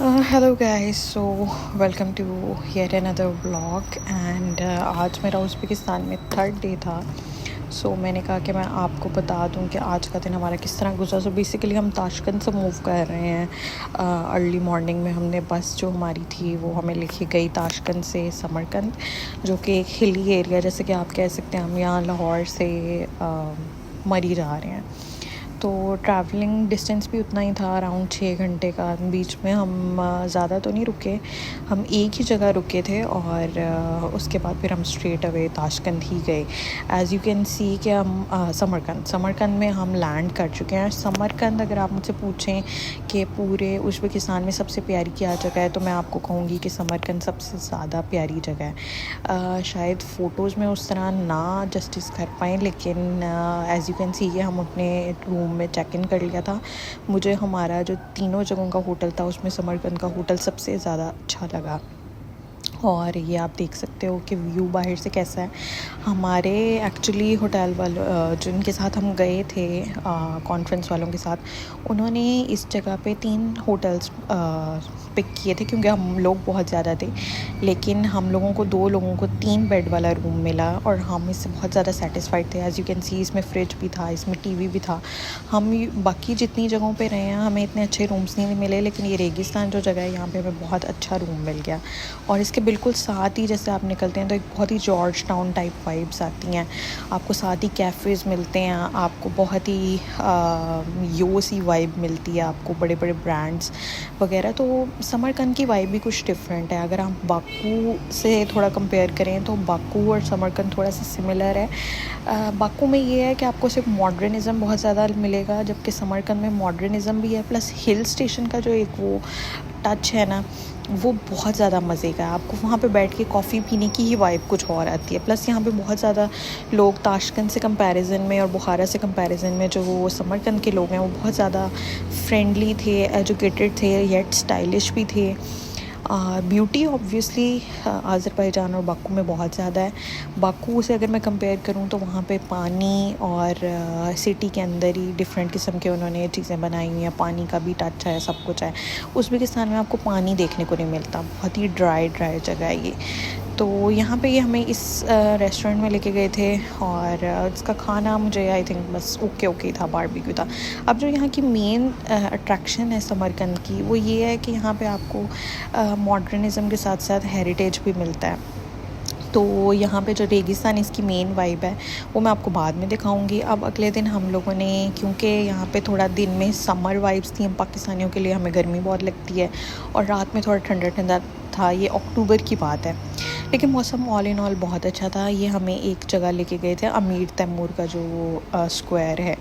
Hello guys, so welcome to yet another vlog and आज मेरा Uzbekistan में third day था। मैंने कहा कि मैं आपको बता दूं कि आज का दिन हमारा किस तरह गुजरा। बेसिकली हम ताशकंद से मूव कर रहे हैं। अर्ली मॉर्निंग में हमने बस जो हमारी थी वो हमें लेके गई ताशकंद से समरकंद, जो कि एक हिली एरिया, जैसे कि आप कह सकते हैं हम यहाँ लाहौर से मरी जा रहे हैं। तो ट्रैवलिंग डिस्टेंस भी उतना ही था, अराउंड 6 घंटे का। बीच में हम ज़्यादा तो नहीं रुके, हम एक ही जगह रुके थे और उसके बाद फिर हम स्ट्रेट अवे ताशकंद ही गए। एज़ यू कैन सी कि हम समरकंद में हम लैंड कर चुके हैं। समरकंद, अगर आप मुझसे पूछें कि पूरे उज़्बेकिस्तान में सबसे प्यारी क्या जगह है, तो मैं आपको कहूँगी कि समरकंद सबसे ज़्यादा प्यारी जगह है। शायद फ़ोटोज़ में उस तरह ना जस्टिस कर पाएँ, लेकिन एज़ यू कैन सी कि हम अपने रूम में चेक इन कर लिया था। मुझे हमारा जो तीनों जगहों का होटल था उसमें समरकंद का होटल सबसे ज़्यादा अच्छा लगा। और ये आप देख सकते हो कि व्यू बाहर से कैसा है। हमारे एक्चुअली होटल वालों जिनके साथ हम गए थे, कॉन्फ्रेंस वालों के साथ, उन्होंने इस जगह पे 3 होटल्स पिक किए थे क्योंकि हम लोग बहुत ज़्यादा थे। लेकिन हम लोगों को 2 लोगों को 3 बेड वाला रूम मिला और हम इससे बहुत ज़्यादा सेटिस्फाइड थे। एज़ यू कैन सी इसमें फ्रिज भी था, इसमें टीवी भी था। हम बाकी जितनी जगहों पे रहे हैं हमें इतने अच्छे रूम्स नहीं मिले, लेकिन ये रेगिस्तान जो जगह है यहाँ पे हमें बहुत अच्छा रूम मिल गया। और इसके बिल्कुल साथ ही जैसे आप निकलते हैं तो एक बहुत ही जॉर्ज टाउन टाइप वाइब्स आती हैं। आपको साथ ही कैफ़ेज़ मिलते हैं, आपको बहुत ही यो सी वाइब मिलती है, आपको बड़े बड़े ब्रांड्स वगैरह। तो समरकंद की वाइब भी कुछ डिफरेंट है। अगर आप बाकू से थोड़ा कंपेयर करें तो बाकू और समरकंद थोड़ा सा सिमिलर है। बाकू में ये है कि आपको सिर्फ मॉडर्निज़म बहुत ज़्यादा मिलेगा, जबकि समरकंद में मॉडर्निज़म भी है, प्लस हिल स्टेशन का जो एक वो टच है ना, वो बहुत ज़्यादा मज़े का है। आपको वहाँ पे बैठ के कॉफ़ी पीने की ही वाइब कुछ और आती है। प्लस यहाँ पे बहुत ज़्यादा लोग ताशकंद से कंपैरिजन में और बुखारा से कंपैरिजन में जो वो समरकंद के लोग हैं वो बहुत ज़्यादा फ्रेंडली थे, एजुकेटेड थे, येट स्टाइलिश भी थे। ब्यूटी ऑब्वियसली अज़रबैजान और बाकू में बहुत ज़्यादा है। बाकू से अगर मैं कंपेयर करूँ तो वहाँ पे पानी और सिटी के अंदर ही डिफरेंट किस्म के उन्होंने चीज़ें बनाई हुई हैं। पानी का भी टच है, सब कुछ है। उज़्बेकिस्तान में आपको पानी देखने को नहीं मिलता, बहुत ही ड्राई जगह है ये। तो यहाँ पे ये हमें इस रेस्टोरेंट में लेके गए थे और इसका खाना मुझे आई थिंक बस ओके था, बारबेक्यू था। अब जो यहाँ की मेन अट्रैक्शन है समरकंद की, वो ये है कि यहाँ पे आपको मॉडर्निज़म के साथ साथ हेरिटेज भी मिलता है। तो यहाँ पे जो रेगिस्तान इसकी मेन वाइब है वो मैं आपको बाद में दिखाऊंगी। अब अगले दिन हम लोगों ने, क्योंकि यहाँ पे थोड़ा दिन में समर वाइब्स थी, हम पाकिस्तानियों के लिए हमें गर्मी बहुत लगती है, और रात में थोड़ा ठंडा था। ये अक्टूबर की बात है, लेकिन मौसम ऑल इन ऑल बहुत अच्छा था। ये हमें एक जगह लेके गए थे, अमीर तैमूर का जो स्क्वायर है।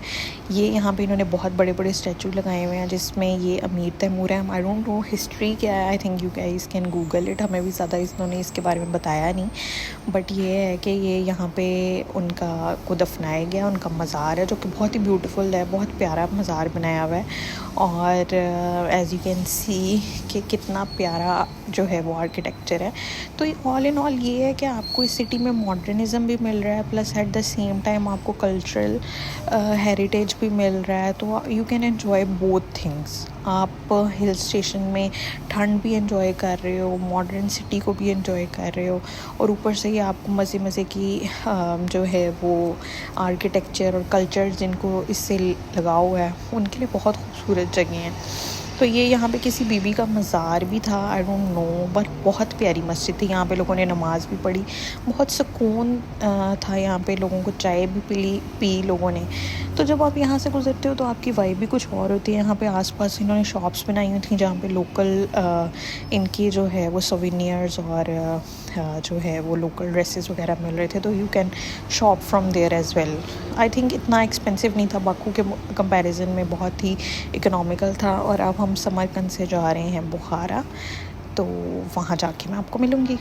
ये यहाँ पे इन्होंने बहुत बड़े बड़े स्टैचू लगाए हुए हैं जिसमें ये अमीर तैमूर है। आई डोंट नो हिस्ट्री क्या है, I think you guys can Google it. हमें भी ज़्यादा इन्होंने इसके बारे में बताया नहीं, बट ये है कि ये यहाँ पे उनका को दफनाया गया, उनका मज़ार है जो कि बहुत ही ब्यूटीफुल है, बहुत प्यारा मज़ार बनाया हुआ है। और एज़ यू कैन सी कि कितना प्यारा जो है वो आर्किटेक्चर है। तो ऑल इन ऑल ये है कि आपको इस सिटी में मॉडर्निज़म भी मिल रहा है, plus at the same time आपको कल्चरल हेरिटेज भी मिल रहा है। तो you can enjoy both things. आप हिल स्टेशन में ठंड भी एंजॉय कर रहे हो, मॉडर्न सिटी को भी एंजॉय कर रहे हो, और ऊपर से ही आपको मज़े की जो है वो आर्किटेक्चर और कल्चर जिनको इससे लगाव है उनके लिए बहुत खूबसूरत जगह हैं। तो ये यहाँ पे किसी बीबी का मज़ार भी था, आई डोंट नो, बट बहुत प्यारी मस्जिद थी। यहाँ पे लोगों ने नमाज़ भी पढ़ी, बहुत सुकून था यहाँ पे। लोगों को चाय भी पी लोगों ने। तो जब आप यहाँ से गुजरते हो तो आपकी वाइब भी कुछ और होती है। यहाँ पे आसपास इन्होंने शॉप्स बनाई हुई थी जहाँ पे लोकल इनकी जो है वो सोवेनियर्स और जो है वो लोकल ड्रेसेस वगैरह मिल रहे थे। तो you can shop from there as well. I think इतना एक्सपेंसिव नहीं था, बाकू के कंपैरिजन में बहुत ही इकोनॉमिकल था। और अब हम समरकंद से जा रहे हैं बुखारा, तो वहाँ जाके मैं आपको मिलूँगी।